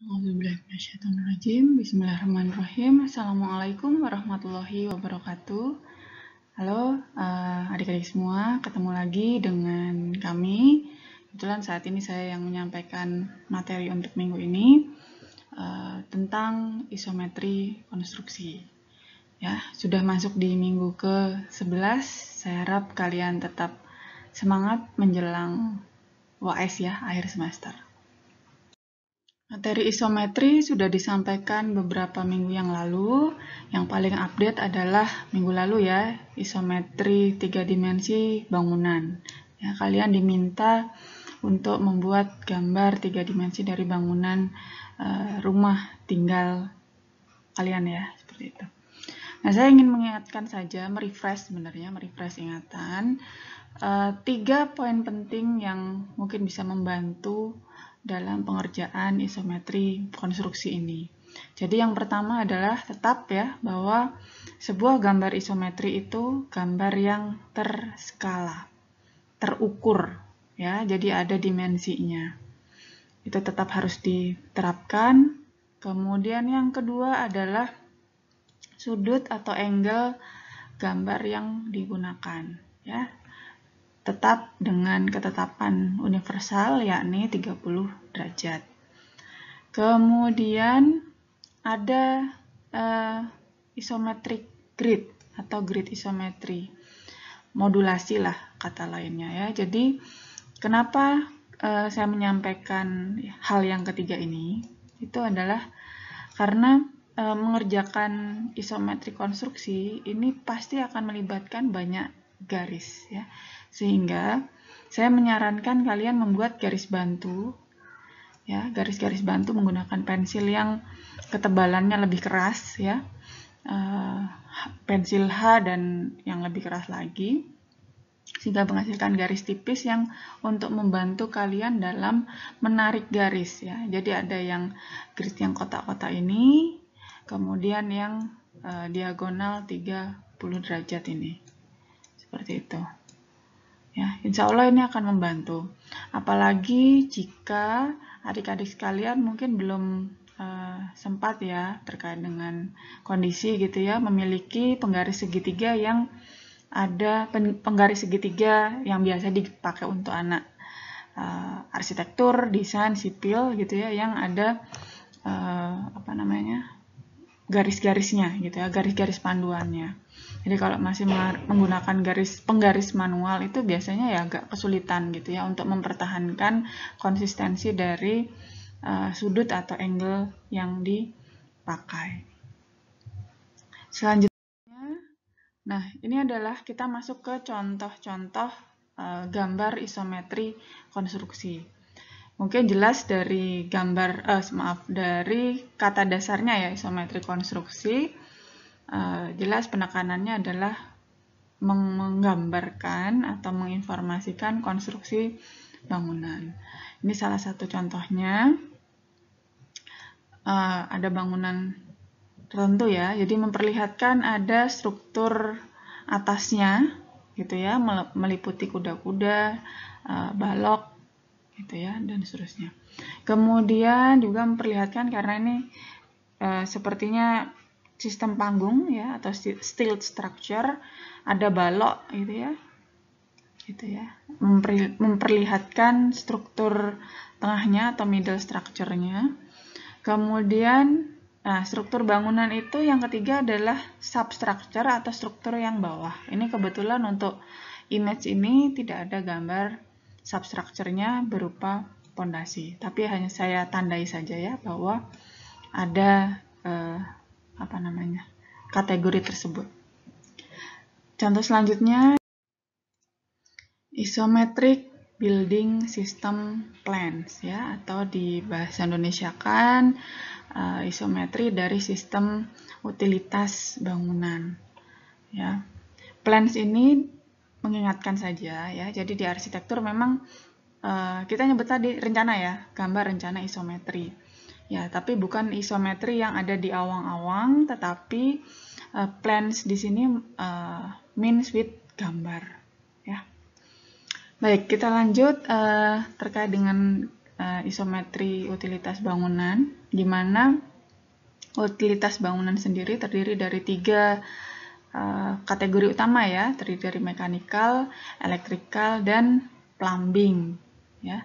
Bismillahirrahmanirrahim. Assalamualaikum warahmatullahi wabarakatuh. Halo adik-adik semua, ketemu lagi dengan kami. Kebetulan saat ini saya yang menyampaikan materi untuk minggu ini tentang isometri konstruksi. Ya, sudah masuk di minggu ke-11. Saya harap kalian tetap semangat menjelang UAS ya, akhir semester. Materi isometri sudah disampaikan beberapa minggu yang lalu. Yang paling update adalah minggu lalu ya, isometri 3 dimensi bangunan. Ya, kalian diminta untuk membuat gambar 3 dimensi dari bangunan rumah tinggal kalian ya, seperti itu. Nah, saya ingin mengingatkan saja, merefresh ingatan 3 poin penting yang mungkin bisa membantu dalam pengerjaan isometri konstruksi ini. Jadi yang pertama adalah tetap ya bahwa sebuah gambar isometri itu gambar yang terskala, terukur ya, jadi ada dimensinya. Itu tetap harus diterapkan. Kemudian yang kedua adalah sudut atau angle gambar yang digunakan ya. Tetap dengan ketetapan universal yakni 30 derajat. Kemudian ada isometric grid atau grid isometri. Modulasi lah kata lainnya ya. Jadi kenapa saya menyampaikan hal yang ketiga ini? Itu adalah karena mengerjakan isometri konstruksi ini pasti akan melibatkan banyak garis ya. Sehingga saya menyarankan kalian membuat garis bantu ya, garis-garis bantu menggunakan pensil yang ketebalannya lebih keras ya, pensil H dan yang lebih keras lagi, sehingga menghasilkan garis tipis yang untuk membantu kalian dalam menarik garis ya. Jadi ada yang grid yang kotak-kotak ini, kemudian yang diagonal 30 derajat ini, seperti itu. Ya, insya Allah ini akan membantu. Apalagi jika adik-adik sekalian mungkin belum sempat ya terkait dengan kondisi gitu ya, memiliki penggaris segitiga yang ada penggaris segitiga yang biasa dipakai untuk anak arsitektur, desain, sipil gitu ya, yang ada garis-garisnya gitu ya, garis-garis panduannya. Jadi kalau masih menggunakan penggaris manual itu biasanya ya agak kesulitan gitu ya untuk mempertahankan konsistensi dari sudut atau angle yang dipakai. Selanjutnya, nah ini adalah kita masuk ke contoh-contoh gambar isometri konstruksi. Mungkin jelas dari dari kata dasarnya ya, isometri konstruksi. Jelas penekanannya adalah menggambarkan atau menginformasikan konstruksi bangunan. Ini salah satu contohnya. Ada bangunan tertentu ya, jadi memperlihatkan ada struktur atasnya gitu ya, meliputi kuda-kuda, balok gitu ya, dan seterusnya. Kemudian juga memperlihatkan karena ini sepertinya sistem panggung ya atau steel structure, ada balok gitu ya, memperlihatkan struktur tengahnya atau middle structure-nya. Kemudian struktur bangunan itu yang ketiga adalah substructure atau struktur yang bawah. Ini kebetulan untuk image ini tidak ada gambar substructure-nya berupa pondasi, tapi hanya saya tandai saja ya bahwa ada kategori tersebut. Contoh selanjutnya, isometric building system plans ya, atau di bahasa Indonesia kan isometri dari sistem utilitas bangunan ya. Plans ini mengingatkan saja ya, jadi di arsitektur memang kita nyebut tadi rencana ya, gambar rencana isometri ya, tapi bukan isometri yang ada di awang-awang, tetapi plans di sini means with gambar ya. Baik, kita lanjut terkait dengan isometri utilitas bangunan, di mana utilitas bangunan sendiri terdiri dari 3 kategori utama ya, terdiri dari mekanikal, elektrikal, dan plumbing ya.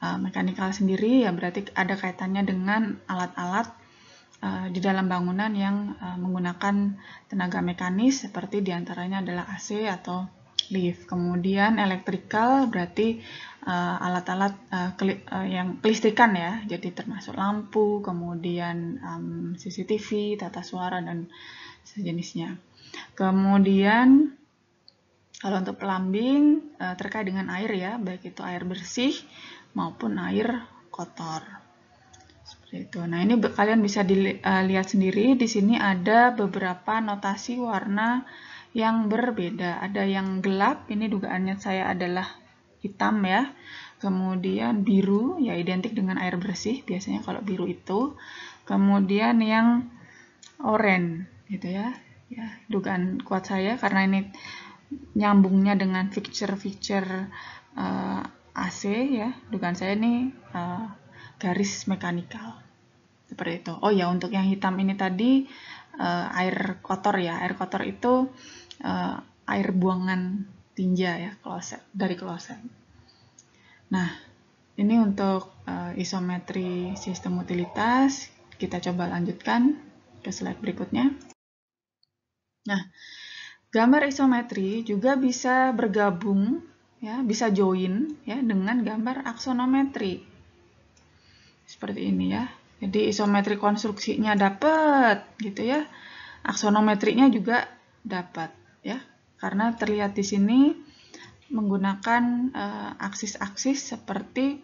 Mekanikal sendiri ya berarti ada kaitannya dengan alat-alat di dalam bangunan yang menggunakan tenaga mekanis, seperti diantaranya adalah AC atau lift. Kemudian elektrikal berarti alat-alat yang kelistrikan ya, jadi termasuk lampu, kemudian CCTV, tata suara, dan sejenisnya. Kemudian kalau untuk plumbing terkait dengan air ya, baik itu air bersih maupun air kotor. Seperti itu. Nah, ini kalian bisa dilihat sendiri, di sini ada beberapa notasi warna yang berbeda. Ada yang gelap, ini dugaannya saya adalah hitam ya. Kemudian biru, ya identik dengan air bersih, biasanya kalau biru itu. Kemudian yang oranye gitu ya. Ya, dugaan kuat saya karena ini nyambungnya dengan fixture AC ya, dugaan saya ini garis mekanikal seperti itu. Oh ya, untuk yang hitam ini tadi air kotor ya. Air kotor itu air buangan tinja ya, dari kloset. Nah, ini untuk isometri sistem utilitas. Kita coba lanjutkan ke slide berikutnya. Nah, gambar isometri juga bisa bergabung ya, bisa join ya dengan gambar aksonometri. Seperti ini ya. Jadi isometri konstruksinya dapat gitu ya. Aksonometrinya juga dapat ya. Karena terlihat di sini menggunakan aksis-aksis seperti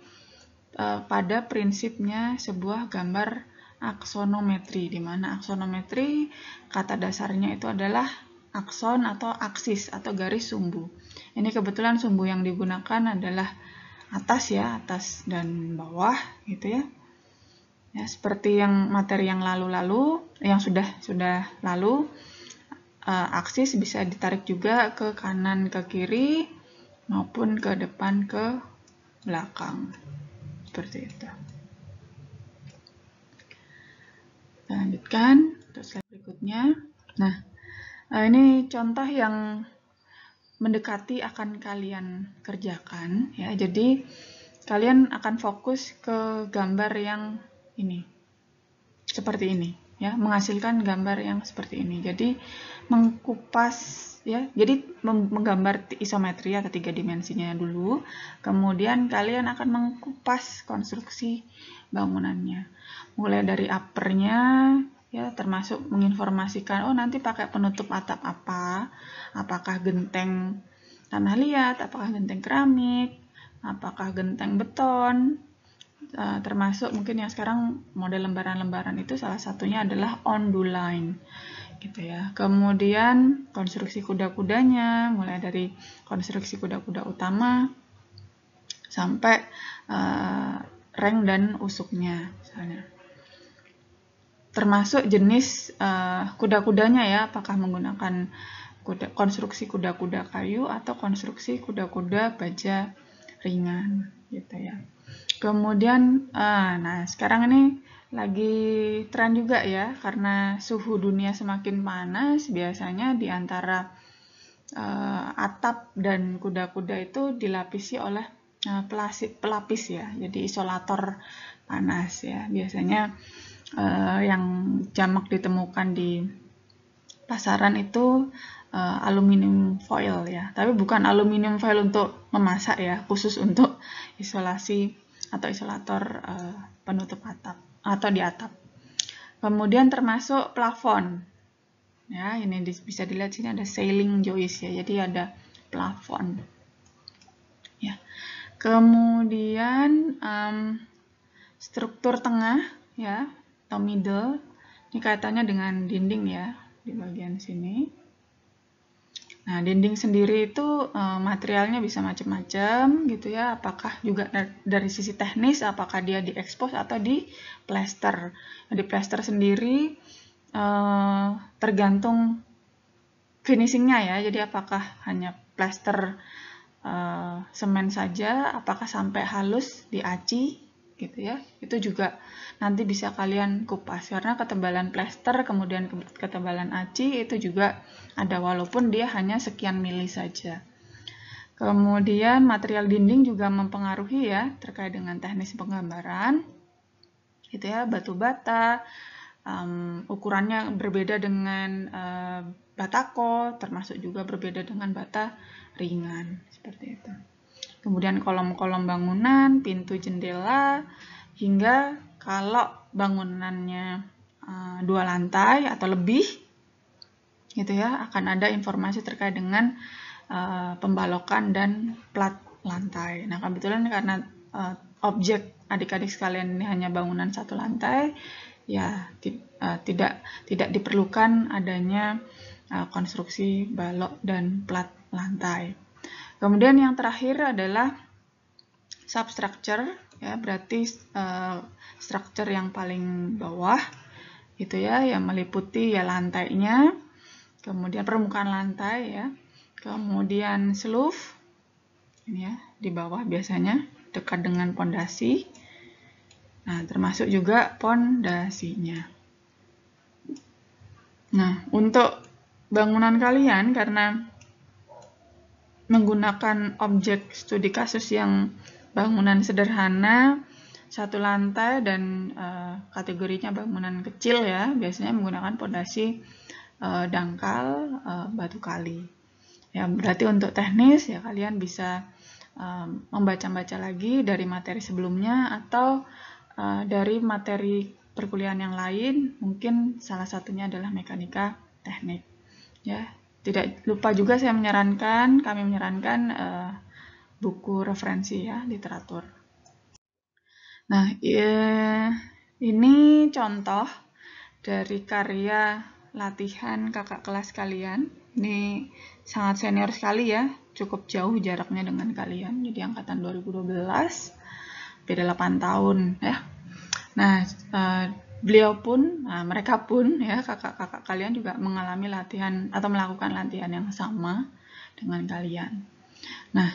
pada prinsipnya sebuah gambar aksonometri, di mana aksonometri kata dasarnya itu adalah akson atau aksis atau garis sumbu. Ini kebetulan sumbu yang digunakan adalah atas ya, atas dan bawah gitu ya. Ya, seperti yang materi yang lalu-lalu, yang sudah lalu, aksis bisa ditarik juga ke kanan ke kiri maupun ke depan ke belakang. Seperti itu. Kita lanjutkan untuk slide berikutnya. Nah, ini contoh yang mendekati akan kalian kerjakan ya. Jadi kalian akan fokus ke gambar yang ini. Seperti ini ya, menghasilkan gambar yang seperti ini. Jadi mengkupas ya. Jadi menggambar isometri atau 3 dimensinya dulu. Kemudian kalian akan mengkupas konstruksi bangunannya. Mulai dari uppernya ya, termasuk menginformasikan nanti pakai penutup atap apa, apakah genteng tanah liat, apakah genteng keramik, apakah genteng beton, termasuk mungkin yang sekarang model lembaran-lembaran itu salah satunya adalah on-do-line gitu ya. Kemudian konstruksi kuda-kudanya, mulai dari konstruksi kuda-kuda utama sampai reng dan usuknya misalnya. Termasuk jenis kuda-kudanya ya, apakah menggunakan konstruksi kuda-kuda kayu atau konstruksi kuda-kuda baja ringan gitu ya. Kemudian nah sekarang ini lagi tren juga ya, karena suhu dunia semakin panas, biasanya di antara atap dan kuda-kuda itu dilapisi oleh pelapis ya, jadi isolator panas ya. Biasanya yang jamak ditemukan di pasaran itu aluminium foil ya, tapi bukan aluminium foil untuk memasak ya, khusus untuk isolasi atau isolator penutup atap atau di atap. Kemudian termasuk plafon ya, ini bisa dilihat sini ada ceiling joist ya, jadi ada plafon ya. Kemudian struktur tengah ya atau middle, ini kaitannya dengan dinding ya di bagian sini. Nah, dinding sendiri itu materialnya bisa macam-macam gitu ya. Apakah juga dari sisi teknis, apakah dia diekspos atau di plester. Nah, di plester sendiri tergantung finishingnya ya. Jadi apakah hanya plester semen saja, apakah sampai halus diaci gitu ya. Itu juga nanti bisa kalian kupas karena ketebalan plester kemudian ketebalan aci itu juga ada walaupun dia hanya sekian mili saja. Kemudian material dinding juga mempengaruhi ya terkait dengan teknis penggambaran. Gitu ya, batu bata ukurannya berbeda dengan batako, termasuk juga berbeda dengan bata ringan seperti itu. Kemudian kolom-kolom bangunan, pintu jendela, hingga kalau bangunannya 2 lantai atau lebih, gitu ya, akan ada informasi terkait dengan pembalokan dan plat lantai. Nah, kebetulan karena objek adik-adik sekalian ini hanya bangunan 1 lantai, ya tidak diperlukan adanya konstruksi balok dan plat lantai. Kemudian yang terakhir adalah substructure, ya, berarti structure yang paling bawah, gitu ya, yang meliputi ya lantainya, kemudian permukaan lantai ya, kemudian sloof, ini ya di bawah biasanya dekat dengan pondasi. Nah, termasuk juga pondasinya. Nah, untuk bangunan kalian karena menggunakan objek studi kasus yang bangunan sederhana, 1 lantai dan kategorinya bangunan kecil ya, biasanya menggunakan pondasi dangkal batu kali. Ya, berarti untuk teknis ya kalian bisa membaca-baca lagi dari materi sebelumnya atau dari materi perkuliahan yang lain, mungkin salah satunya adalah mekanika teknik. Ya, tidak lupa juga kami menyarankan buku referensi ya, literatur. Nah, ini contoh dari karya latihan kakak kelas kalian. Ini sangat senior sekali ya, cukup jauh jaraknya dengan kalian. Jadi angkatan 2012, beda 8 tahun ya. Nah, mereka pun ya kakak-kakak kalian juga mengalami latihan atau melakukan latihan yang sama dengan kalian. Nah,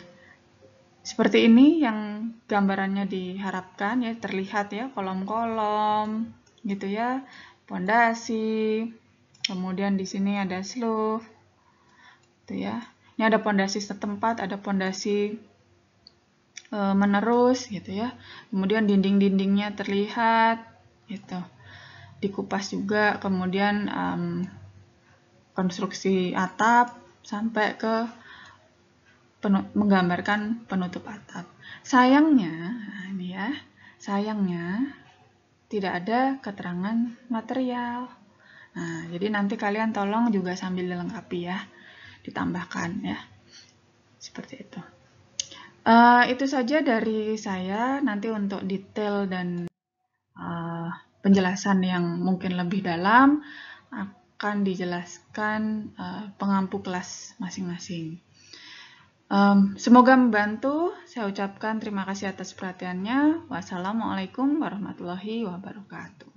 seperti ini yang gambarannya diharapkan ya, terlihat ya kolom-kolom gitu ya, pondasi, kemudian di sini ada sloof, gitu ya. Ini ada pondasi setempat, ada pondasi menerus gitu ya. Kemudian dinding-dindingnya terlihat gitu. Dikupas juga, kemudian konstruksi atap sampai ke menggambarkan penutup atap. Sayangnya, ini ya, sayangnya tidak ada keterangan material. Nah, jadi nanti kalian tolong juga sambil dilengkapi ya, ditambahkan ya, seperti itu. Itu saja dari saya. Nanti untuk detail dan penjelasan yang mungkin lebih dalam akan dijelaskan pengampu kelas masing-masing. Semoga membantu. Saya ucapkan terima kasih atas perhatiannya. Wassalamualaikum warahmatullahi wabarakatuh.